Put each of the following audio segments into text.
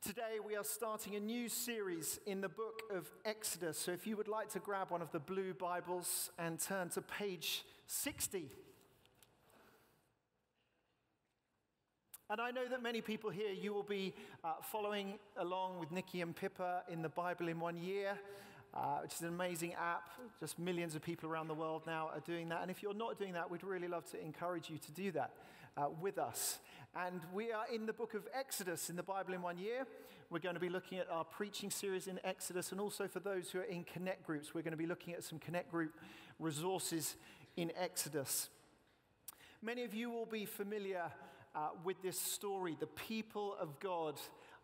Today we are starting a new series in the book of Exodus. So if you would like to grab one of the blue Bibles and turn to page 60. And I know that many people here, you will be following along with Nikki and Pippa in the Bible in 1 year, which is an amazing app. Just millions of people around the world now are doing that. And if you're not doing that, we'd really love to encourage you to do that with us. And we are in the book of Exodus in the Bible in 1 year. We're going to be looking at our preaching series in Exodus. And also for those who are in Connect groups, we're going to be looking at some Connect group resources in Exodus. Many of you will be familiar with this story. The people of God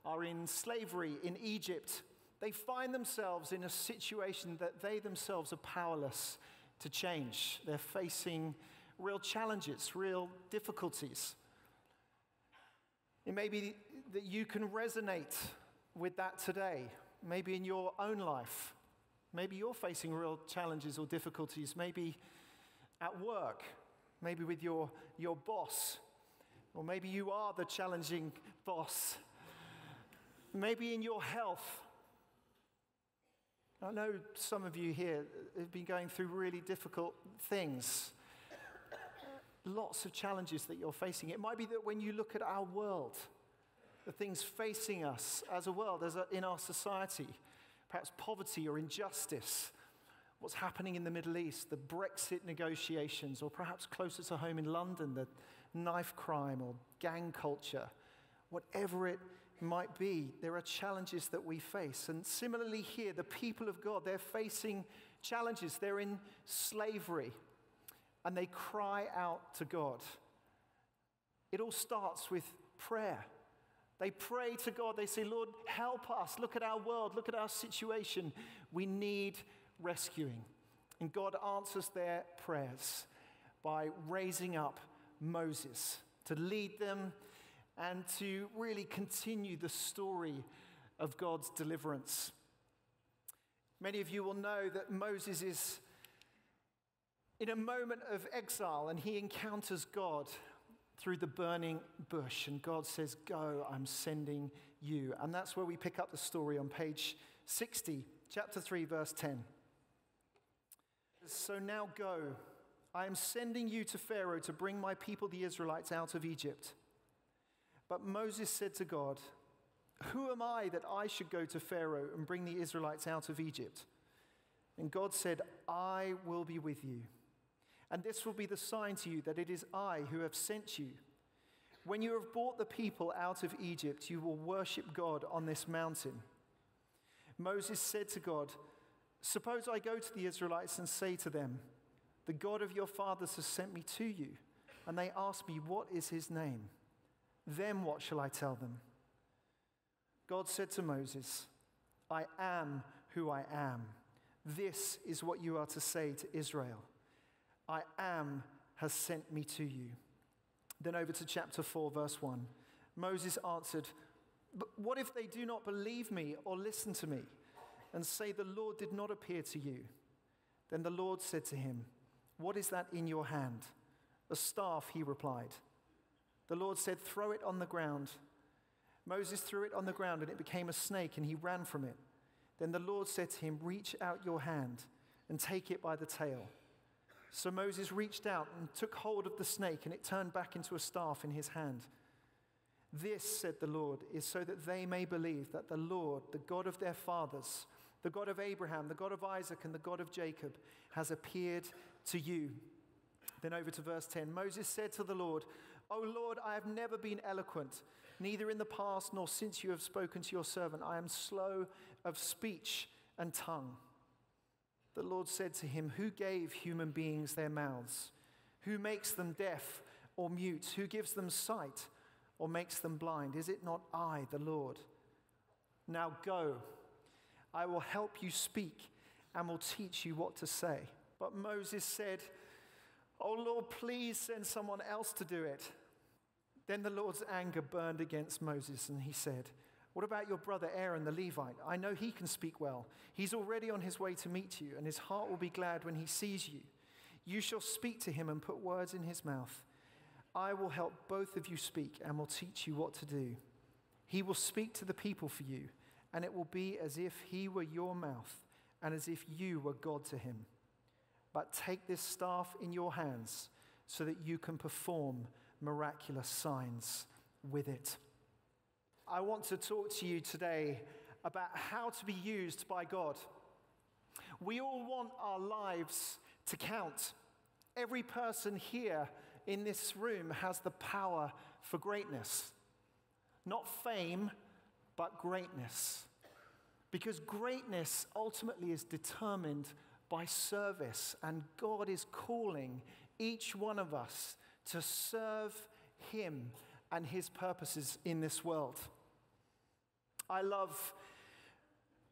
are in slavery in Egypt. They find themselves in a situation that they themselves are powerless to change. They're facing real challenges, real difficulties. It may be that you can resonate with that today, maybe in your own life. Maybe you're facing real challenges or difficulties, maybe at work, maybe with your boss, or maybe you are the challenging boss. Maybe in your health. I know some of you here have been going through really difficult things. Lots of challenges that you're facing. It might be that when you look at our world, the things facing us as a world, in our society, perhaps poverty or injustice, what's happening in the Middle East, the Brexit negotiations, or perhaps closer to home in London, the knife crime or gang culture, whatever it might be, there are challenges that we face. And similarly here, the people of God, they're facing challenges. They're in slavery, and they cry out to God. It all starts with prayer. They pray to God. They say, Lord, help us. Look at our world. Look at our situation. We need rescuing. And God answers their prayers by raising up Moses to lead them and to really continue the story of God's deliverance. Many of you will know that Moses is in a moment of exile, and he encounters God through the burning bush. And God says, go, I'm sending you. And that's where we pick up the story on page 60, chapter 3, verse 10. So now go, I am sending you to Pharaoh to bring my people, the Israelites, out of Egypt. But Moses said to God, who am I that I should go to Pharaoh and bring the Israelites out of Egypt? And God said, I will be with you. And this will be the sign to you that it is I who have sent you. When you have brought the people out of Egypt, you will worship God on this mountain. Moses said to God, suppose I go to the Israelites and say to them, the God of your fathers has sent me to you. And they ask me, what is his name? Then what shall I tell them? God said to Moses, I am who I am. This is what you are to say to Israel. I am has sent me to you. Then over to chapter 4, verse 1. Moses answered, but what if they do not believe me or listen to me and say the Lord did not appear to you? Then the Lord said to him, what is that in your hand? A staff, he replied. The Lord said, throw it on the ground. Moses threw it on the ground, and it became a snake, and he ran from it. Then the Lord said to him, reach out your hand and take it by the tail. So Moses reached out and took hold of the snake, and it turned back into a staff in his hand. This, said the Lord, is so that they may believe that the Lord, the God of their fathers, the God of Abraham, the God of Isaac, and the God of Jacob, has appeared to you. Then over to verse 10. Moses said to the Lord, O Lord, I have never been eloquent, neither in the past nor since you have spoken to your servant. I am slow of speech and tongue. The Lord said to him, who gave human beings their mouths? Who makes them deaf or mute? Who gives them sight or makes them blind? Is it not I, the Lord? Now go, I will help you speak and will teach you what to say. But Moses said, oh Lord, please send someone else to do it. Then the Lord's anger burned against Moses, and he said, what about your brother Aaron the Levite? I know he can speak well. He's already on his way to meet you, and his heart will be glad when he sees you. You shall speak to him and put words in his mouth. I will help both of you speak and will teach you what to do. He will speak to the people for you, and it will be as if he were your mouth and as if you were God to him. But take this staff in your hands so that you can perform miraculous signs with it. I want to talk to you today about how to be used by God. We all want our lives to count. Every person here in this room has the power for greatness. Not fame, but greatness. Because greatness ultimately is determined by service, and God is calling each one of us to serve him and his purposes in this world. I love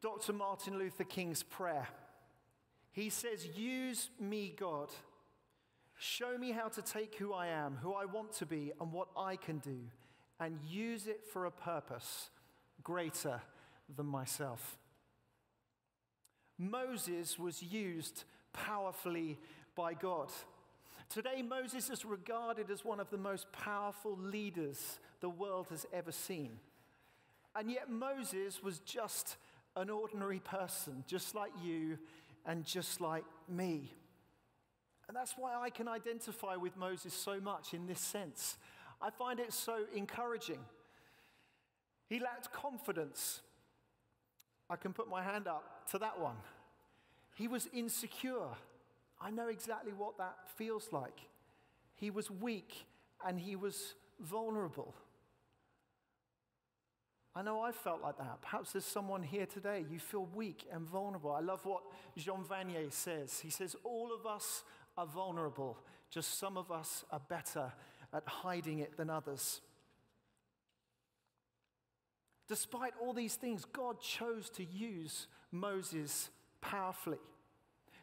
Dr. Martin Luther King's prayer. He says, "Use me, God. Show me how to take who I am, who I want to be, and what I can do, and use it for a purpose greater than myself." Moses was used powerfully by God. Today, Moses is regarded as one of the most powerful leaders the world has ever seen. And yet Moses was just an ordinary person, just like you and just like me. And that's why I can identify with Moses so much in this sense. I find it so encouraging. He lacked confidence. I can put my hand up to that one. He was insecure. I know exactly what that feels like. He was weak and he was vulnerable. I know I felt like that. Perhaps there's someone here today, you feel weak and vulnerable. I love what Jean Vanier says. He says, all of us are vulnerable, just some of us are better at hiding it than others. Despite all these things, God chose to use Moses powerfully.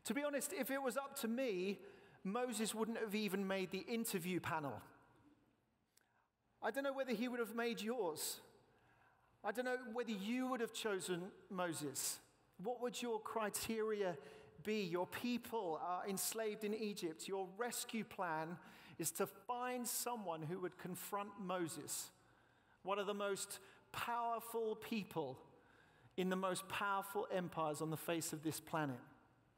To be honest, if it was up to me, Moses wouldn't have even made the interview panel. I don't know whether he would have made yours. I don't know whether you would have chosen Moses. What would your criteria be? Your people are enslaved in Egypt. Your rescue plan is to find someone who would confront Moses, one of the most powerful people in the most powerful empires on the face of this planet.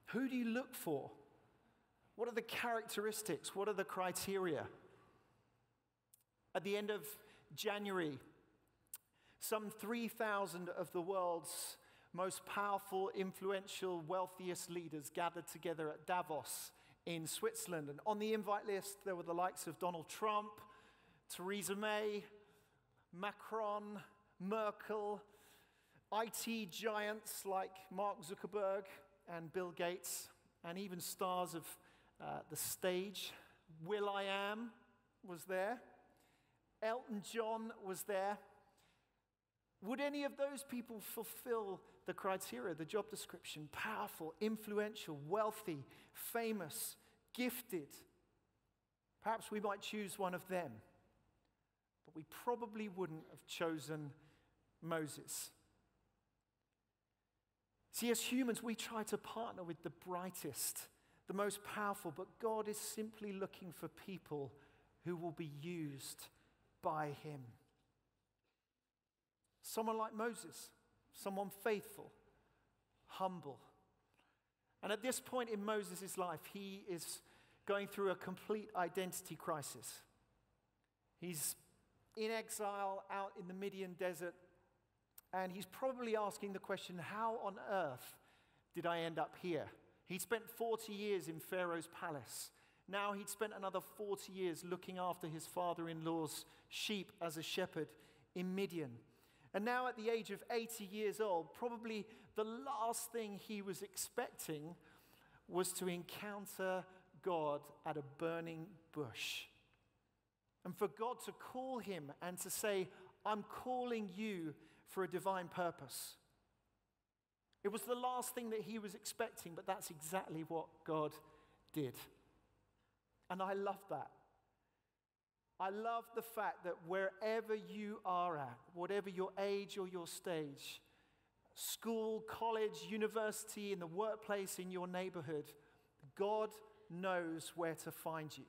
Who do you look for? What are the characteristics? What are the criteria? At the end of January, some 3,000 of the world's most powerful, influential, wealthiest leaders gathered together at Davos in Switzerland. And on the invite list, there were the likes of Donald Trump, Theresa May, Macron, Merkel, IT giants like Mark Zuckerberg and Bill Gates, and even stars of the stage. will.i.am was there. Elton John was there. Would any of those people fulfill the criteria, the job description? Powerful, influential, wealthy, famous, gifted. Perhaps we might choose one of them. But we probably wouldn't have chosen Moses. See, as humans, we try to partner with the brightest, the most powerful, but God is simply looking for people who will be used by him. Someone like Moses, someone faithful, humble. And at this point in Moses' life, he is going through a complete identity crisis. He's in exile out in the Midian desert, and he's probably asking the question, how on earth did I end up here? He'd spent 40 years in Pharaoh's palace. Now he'd spent another 40 years looking after his father-in-law's sheep as a shepherd in Midian. And now at the age of 80 years old, probably the last thing he was expecting was to encounter God at a burning bush. And for God to call him and to say, I'm calling you for a divine purpose. It was the last thing that he was expecting, but that's exactly what God did. And I love that. I love the fact that wherever you are at, whatever your age or your stage, school, college, university, in the workplace, in your neighborhood, God knows where to find you.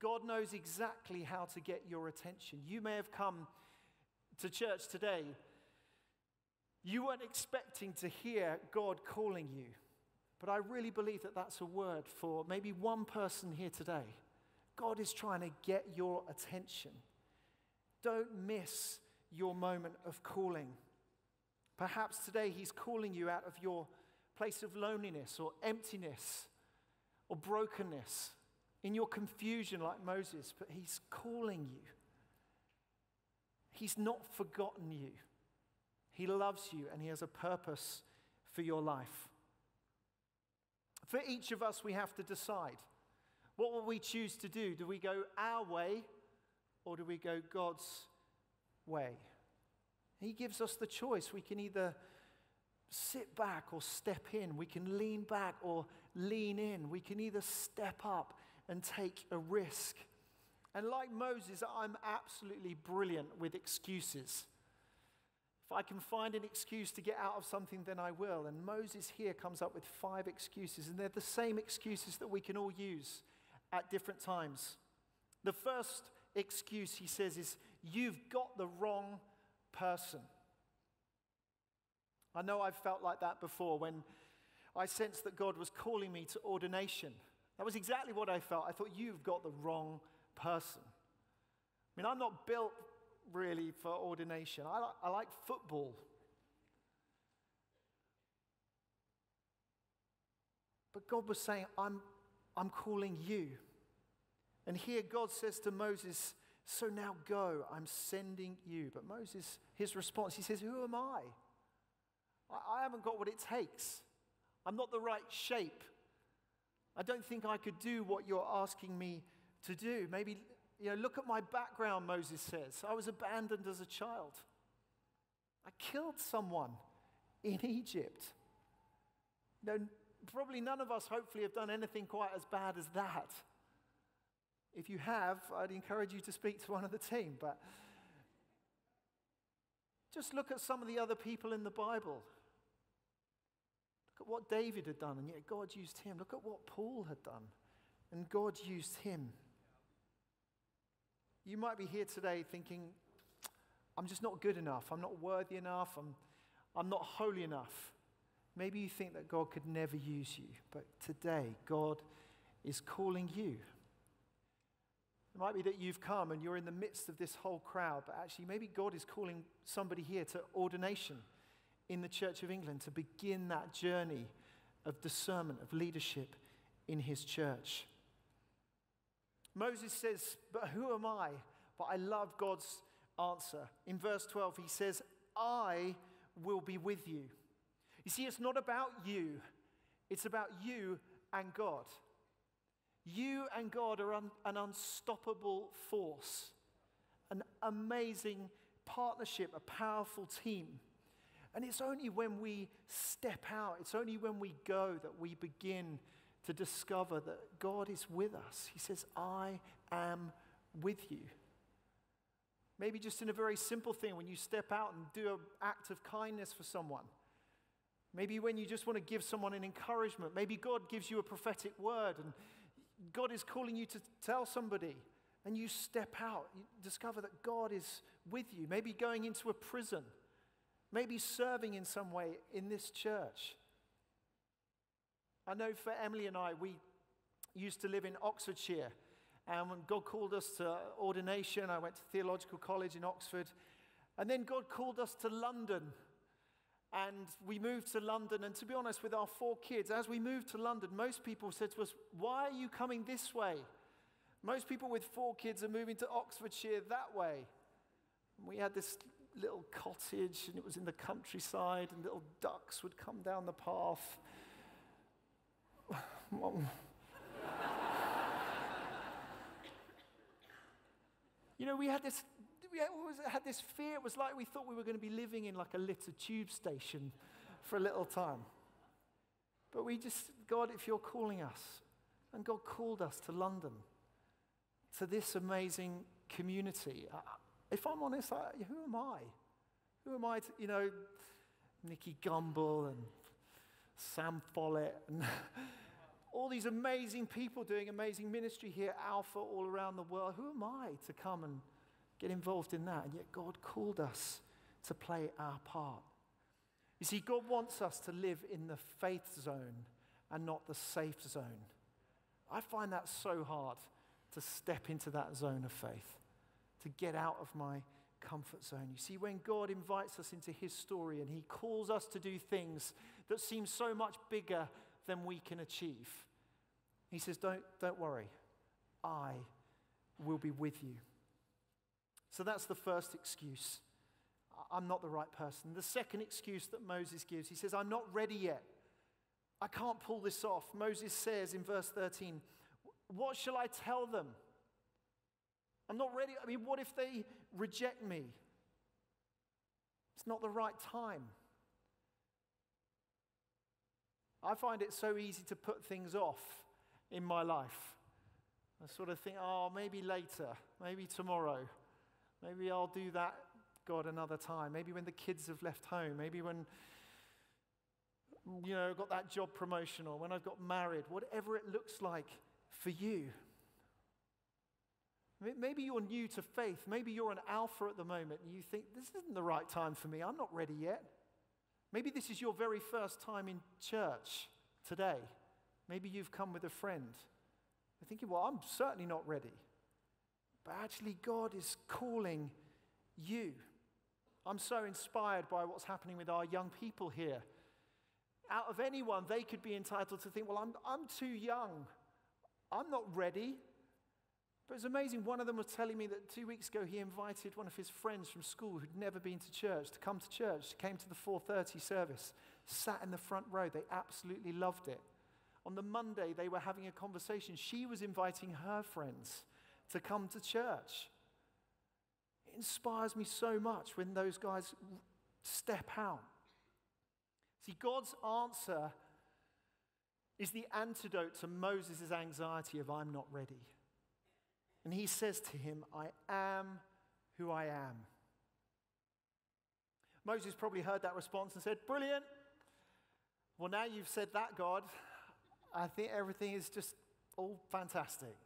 God knows exactly how to get your attention. You may have come to church today, you weren't expecting to hear God calling you. But I really believe that that's a word for maybe one person here today. God is trying to get your attention. Don't miss your moment of calling. Perhaps today he's calling you out of your place of loneliness or emptiness or brokenness, in your confusion like Moses, but he's calling you. He's not forgotten you. He loves you and he has a purpose for your life. For each of us, we have to decide. What will we choose to do? Do we go our way or do we go God's way? He gives us the choice. We can either sit back or step in. We can lean back or lean in. We can either step up and take a risk. And like Moses, I'm absolutely brilliant with excuses. If I can find an excuse to get out of something, then I will. And Moses here comes up with 5 excuses, and they're the same excuses that we can all use at different times. The first excuse, he says, is, you've got the wrong person. I know I've felt like that before when I sensed that God was calling me to ordination. That was exactly what I felt. I thought, you've got the wrong person. I mean, I'm not built really for ordination. I like football. But God was saying, I'm calling you. And here God says to Moses, so now go, I'm sending you. But Moses, his response, he says, who am I? I haven't got what it takes. I'm not the right shape. I don't think I could do what you're asking me to do. Maybe, look at my background, Moses says. I was abandoned as a child. I killed someone in Egypt. Probably none of us, hopefully, have done anything quite as bad as that. If you have, I'd encourage you to speak to one of the team. But just look at some of the other people in the Bible. Look at what David had done, and yet God used him. Look at what Paul had done, and God used him. You might be here today thinking, I'm just not good enough. I'm not worthy enough. I'm not holy enough. Maybe you think that God could never use you, but today God is calling you. It might be that you've come and you're in the midst of this whole crowd, but actually maybe God is calling somebody here to ordination in the Church of England to begin that journey of discernment, of leadership in his church. Moses says, but who am I? But I love God's answer. In verse 12, he says, I will be with you. You see, it's not about you. It's about you and God. You and God are an unstoppable force, an amazing partnership, a powerful team. And it's only when we step out, it's only when we go that we begin to discover that God is with us. He says, I am with you. Maybe just in a very simple thing, when you step out and do an act of kindness for someone. Maybe when you just want to give someone an encouragement. Maybe God gives you a prophetic word and God is calling you to tell somebody. And you step out, you discover that God is with you. Maybe going into a prison. Maybe serving in some way in this church. I know for Emily and I, we used to live in Oxfordshire. And when God called us to ordination, I went to theological college in Oxford. And then God called us to London. And we moved to London. And to be honest, with our 4 kids, as we moved to London, most people said to us, why are you coming this way? Most people with 4 kids are moving to Oxfordshire that way. And we had this little cottage, and it was in the countryside, and little ducks would come down the path. We always had this fear. It was like we thought we were going to be living in like a little tube station for a little time. But God, if you're calling us, and God called us to London, to this amazing community. If I'm honest, who am I? Who am I to, Nicky Gumbel and Sam Follett and all these amazing people doing amazing ministry here, Alpha all around the world. Who am I to come and get involved in that. And yet God called us to play our part. You see, God wants us to live in the faith zone and not the safe zone. I find that so hard to step into that zone of faith, to get out of my comfort zone. You see, when God invites us into his story and he calls us to do things that seem so much bigger than we can achieve, he says, don't worry, I will be with you. So that's the first excuse. I'm not the right person. The second excuse that Moses gives, he says, I'm not ready yet. I can't pull this off. Moses says in verse 13, what shall I tell them? I'm not ready. I mean, what if they reject me? It's not the right time. I find it so easy to put things off in my life. I sort of think, oh, maybe later, maybe tomorrow. Maybe I'll do that, God, another time. Maybe when the kids have left home. Maybe when, I've got that job promotion or when I've got married. Whatever it looks like for you. Maybe you're new to faith. Maybe you're an alpha at the moment and you think, this isn't the right time for me. I'm not ready yet. Maybe this is your very first time in church today. Maybe you've come with a friend. You're thinking, well, I'm certainly not ready. But actually, God is calling you. I'm so inspired by what's happening with our young people here. Out of anyone, they could be entitled to think, well, I'm too young. I'm not ready. But it's amazing. One of them was telling me that 2 weeks ago he invited one of his friends from school who'd never been to church to come to church. Came to the 4:30 service, sat in the front row. They absolutely loved it. On the Monday, they were having a conversation. She was inviting her friends to come to church. It inspires me so much when those guys step out. See, God's answer is the antidote to Moses' anxiety of I'm not ready. And he says to him, I am who I am. Moses probably heard that response and said, brilliant. Well, now you've said that, God, I think everything is just all fantastic.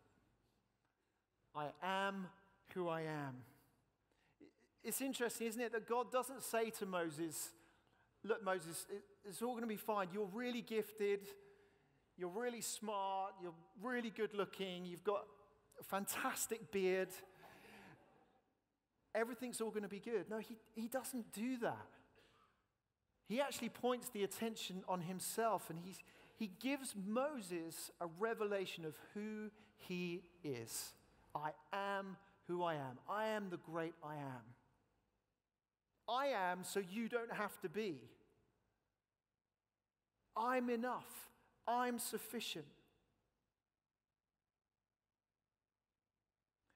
I am who I am. It's interesting, isn't it, that God doesn't say to Moses, look, Moses, it's all going to be fine. You're really gifted. You're really smart. You're really good looking. You've got a fantastic beard. Everything's all going to be good. No, he doesn't do that. He actually points the attention on himself, and he gives Moses a revelation of who he is. I am who I am. I am the great I am. I am so you don't have to be. I'm enough. I'm sufficient.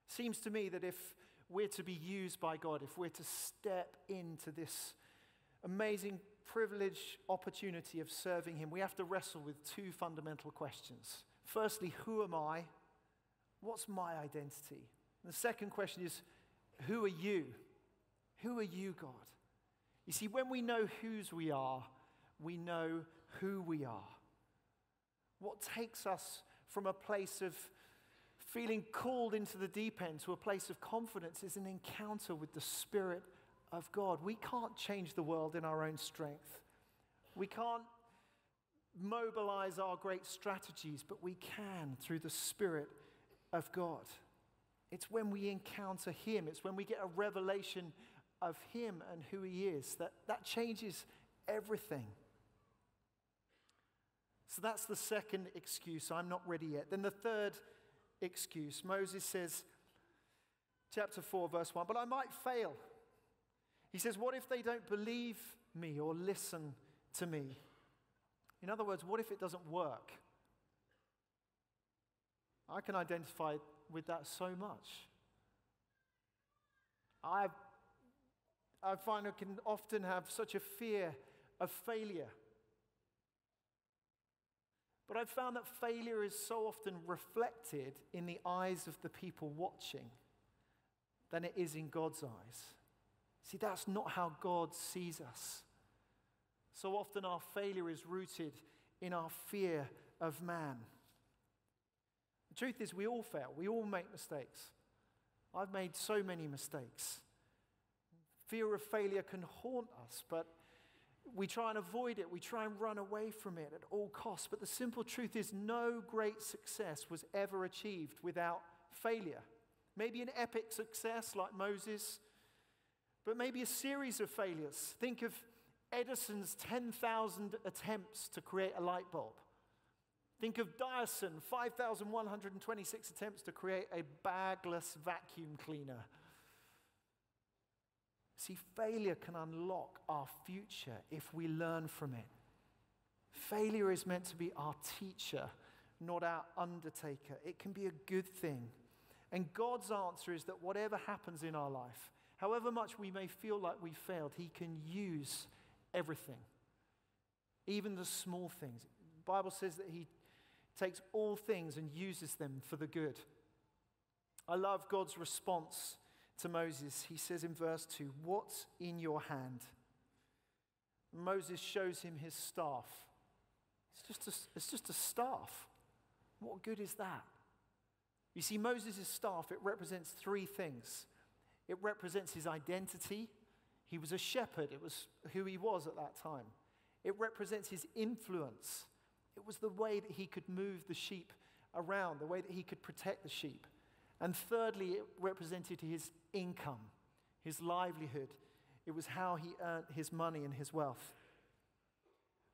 Seems to me that if we're to be used by God, if we're to step into this amazing privilege opportunity of serving him, we have to wrestle with two fundamental questions. Firstly, who am I? What's my identity? And the second question is, who are you? Who are you, God? You see, when we know whose we know who we are. What takes us from a place of feeling called into the deep end to a place of confidence is an encounter with the Spirit of God. We can't change the world in our own strength. We can't mobilize our great strategies, but we can through the Spirit of God. It's when we encounter him, it's when we get a revelation of him and who he is, that changes everything. So that's the second excuse, I'm not ready yet. Then the third excuse, Moses says, chapter 4, verse 1, but I might fail. He says, what if they don't believe me or listen to me? In other words, what if it doesn't work? I can identify with that so much. I find I can often have such a fear of failure. But I've found that failure is so often reflected in the eyes of the people watching than it is in God's eyes. See, that's not how God sees us. So often our failure is rooted in our fear of man. The truth is we all fail. We all make mistakes. I've made so many mistakes. Fear of failure can haunt us, but we try and avoid it. We try and run away from it at all costs. But the simple truth is no great success was ever achieved without failure. Maybe an epic success like Moses, but maybe a series of failures. Think of Edison's 10,000 attempts to create a light bulb. Think of Dyson, 5,126 attempts to create a bagless vacuum cleaner. See, failure can unlock our future if we learn from it. Failure is meant to be our teacher, not our undertaker. It can be a good thing. And God's answer is that whatever happens in our life, however much we may feel like we failed, He can use everything, even the small things. The Bible says that He takes all things and uses them for the good. I love God's response to Moses. He says in verse 2, "What's in your hand?" Moses shows him his staff. It's just a staff. What good is that? You see, Moses' staff, it represents three things. It represents his identity. He was a shepherd. It was who he was at that time. It represents his influence. It was the way that he could move the sheep around, the way that he could protect the sheep. And thirdly, it represented his income, his livelihood. It was how he earned his money and his wealth.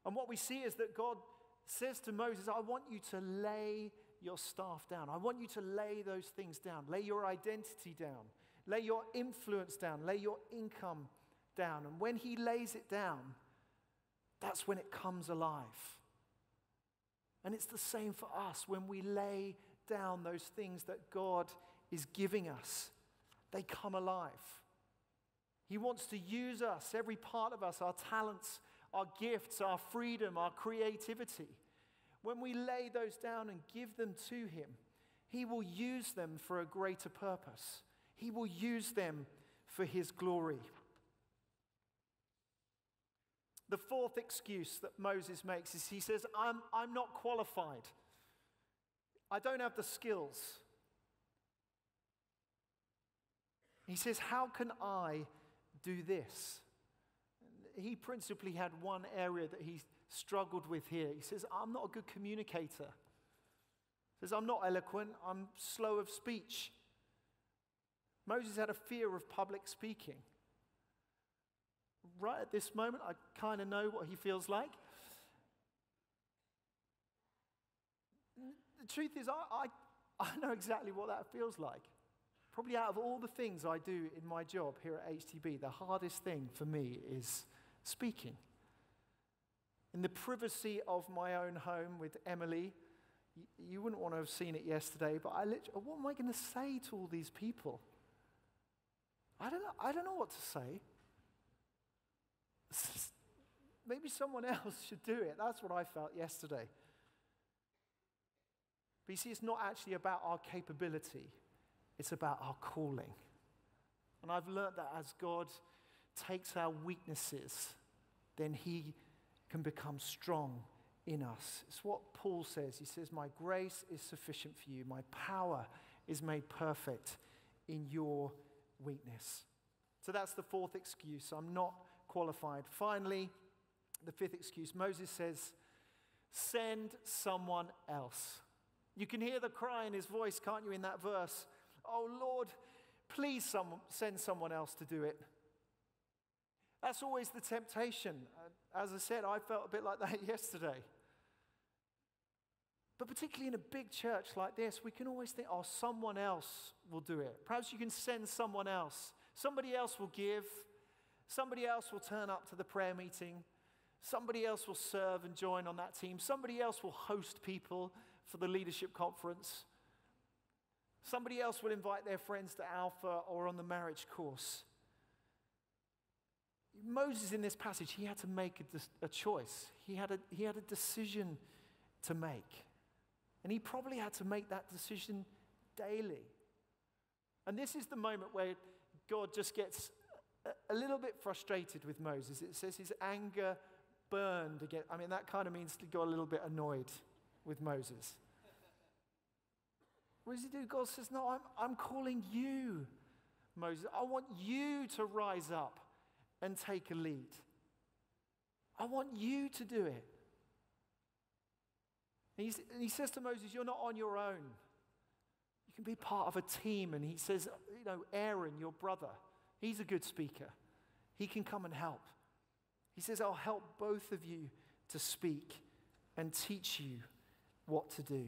And what we see is that God says to Moses, I want you to lay your staff down. I want you to lay those things down. Lay your identity down. Lay your influence down. Lay your income down. And when he lays it down, that's when it comes alive. And it's the same for us. When we lay down those things that God is giving us, they come alive. He wants to use us, every part of us, our talents, our gifts, our freedom, our creativity. When we lay those down and give them to him, he will use them for a greater purpose. He will use them for his glory. The fourth excuse that Moses makes is he says, I'm not qualified. I don't have the skills. He says, how can I do this? He principally had one area that he struggled with here. He says, I'm not a good communicator. He says, I'm not eloquent. I'm slow of speech. Moses had a fear of public speaking. Right at this moment, I kind of know what he feels like. The truth is, I know exactly what that feels like. Probably out of all the things I do in my job here at HTB, the hardest thing for me is speaking. In the privacy of my own home with Emily, you wouldn't want to have seen it yesterday, but what am I going to say to all these people? I don't know what to say. Maybe someone else should do it. That's what I felt yesterday. But you see, it's not actually about our capability. It's about our calling. And I've learned that as God takes our weaknesses, then he can become strong in us. It's what Paul says. He says, my grace is sufficient for you. My power is made perfect in your weakness. So that's the fourth excuse. I'm not qualified. Finally, the fifth excuse. Moses says, send someone else. You can hear the cry in his voice, can't you, in that verse? Oh, Lord, please send someone else to do it. That's always the temptation. As I said, I felt a bit like that yesterday. But particularly in a big church like this, we can always think, oh, someone else will do it. Perhaps you can send someone else. Somebody else will give. Somebody else will turn up to the prayer meeting. Somebody else will serve and join on that team. Somebody else will host people for the leadership conference. Somebody else will invite their friends to Alpha or on the marriage course. Moses, in this passage, he had to make a choice. He had a decision to make. And he probably had to make that decision daily. And this is the moment where God just gets a little bit frustrated with Moses. It says his anger burned again. That kind of means he got a little bit annoyed with Moses. What does he do? God says, no, I'm calling you, Moses. I want you to rise up and take a lead. I want you to do it. And he says to Moses, you're not on your own. You can be part of a team. And he says, Aaron, your brother, he's a good speaker. He can come and help. He says, I'll help both of you to speak and teach you what to do.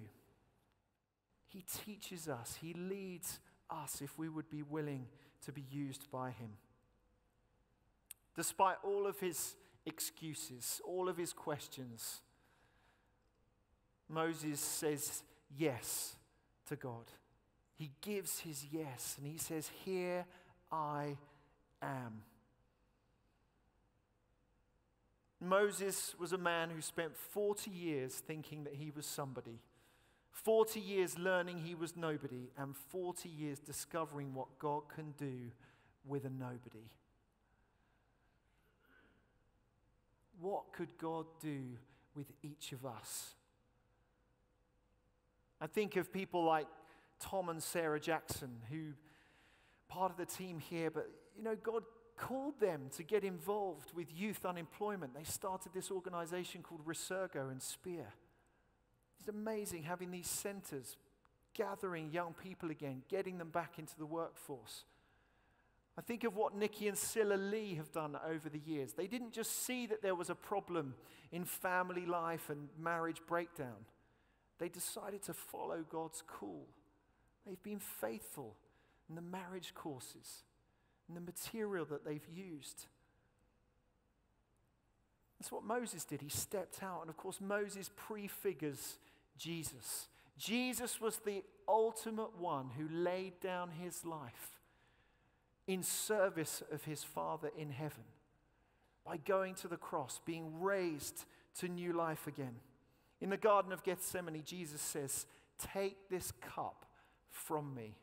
He teaches us. He leads us if we would be willing to be used by him. Despite all of his excuses, all of his questions, Moses says yes to God. He gives his yes, and he says, here I am. Moses was a man who spent 40 years thinking that he was somebody, 40 years learning he was nobody, and 40 years discovering what God can do with a nobody. What could God do with each of us? I think of people like Tom and Sarah Jackson, who part of the team here, but God called them to get involved with youth unemployment. They started this organization called Resurgo and Spear. It's amazing having these centers, gathering young people again, getting them back into the workforce. I think of what Nikki and Scylla Lee have done over the years. They didn't just see that there was a problem in family life and marriage breakdown. They decided to follow God's call. They've been faithful in the marriage courses and the material that they've used. That's what Moses did. He stepped out. And of course, Moses prefigures Jesus. Jesus was the ultimate one who laid down his life in service of his Father in heaven by going to the cross, being raised to new life again. In the Garden of Gethsemane, Jesus says, take this cup from me,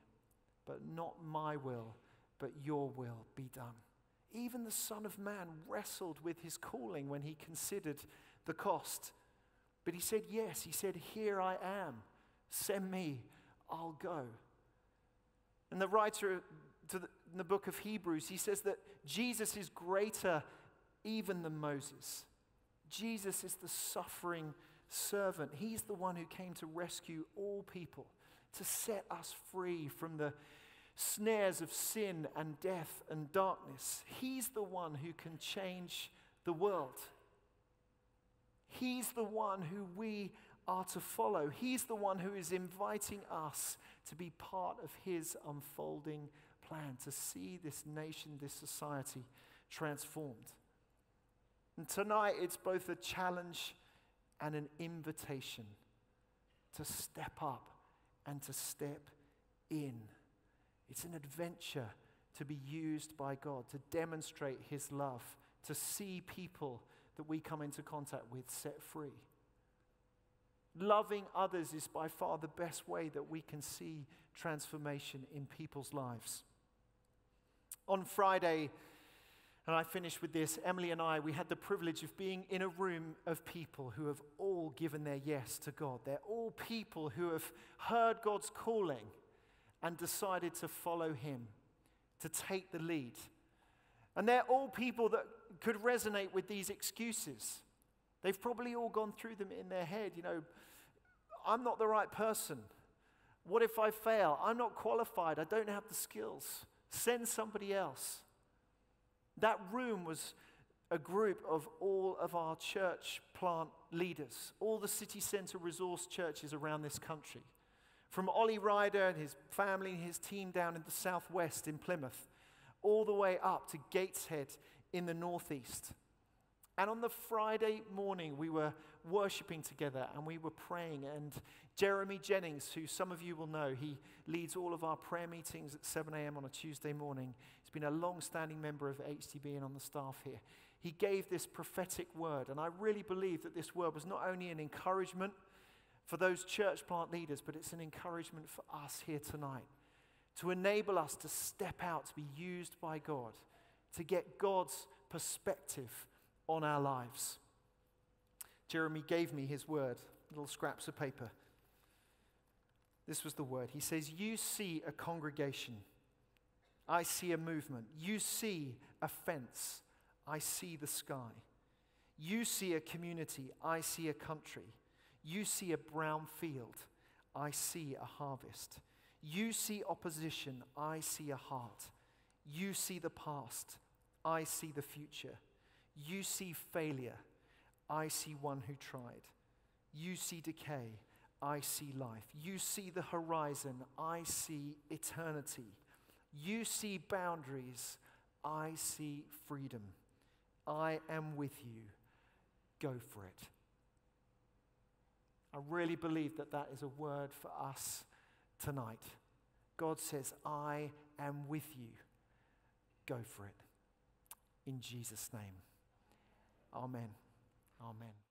but not my will, but your will be done. Even the Son of Man wrestled with his calling when he considered the cost. But he said yes. He said, here I am. Send me. I'll go. And the writer in the book of Hebrews, he says that Jesus is greater even than Moses. Jesus is the suffering servant. He's the one who came to rescue all people, to set us free from the snares of sin and death and darkness. He's the one who can change the world. He's the one who we are to follow. He's the one who is inviting us to be part of his unfolding plan, to see this nation, this society transformed. And tonight it's both a challenge and an invitation to step up and to step in. It's an adventure to be used by God, to demonstrate his love, to see people that we come into contact with set free. Loving others is by far the best way that we can see transformation in people's lives. On Friday, and I finish with this, Emily and I, we had the privilege of being in a room of people who have all given their yes to God. They're all people who have heard God's calling and decided to follow him, to take the lead. And they're all people that could resonate with these excuses. They've probably all gone through them in their head. I'm not the right person. What if I fail? I'm not qualified. I don't have the skills. Send somebody else. That room was a group of all of our church plant leaders, all the city centre resource churches around this country. From Ollie Ryder and his family and his team down in the southwest in Plymouth, all the way up to Gateshead in the northeast. And on the Friday morning, we were worshipping together and we were praying. And Jeremy Jennings, who some of you will know, he leads all of our prayer meetings at 7 a.m. on a Tuesday morning. He's been a long-standing member of HTB and on the staff here. He gave this prophetic word, and I really believe that this word was not only an encouragement for those church plant leaders, but it's an encouragement for us here tonight to enable us to step out, to be used by God, to get God's perspective on our lives. Jeremy gave me his word, little scraps of paper. This was the word. He says, you see a congregation. I see a movement. You see a fence. I see the sky. You see a community. I see a country. You see a brown field. I see a harvest. You see opposition. I see a heart. You see the past. I see the future. You see failure. I see one who tried. You see decay. I see life. You see the horizon. I see eternity. You see boundaries. I see freedom. I am with you. Go for it. I really believe that that is a word for us tonight. God says, I am with you. Go for it. In Jesus' name. Amen. Amen.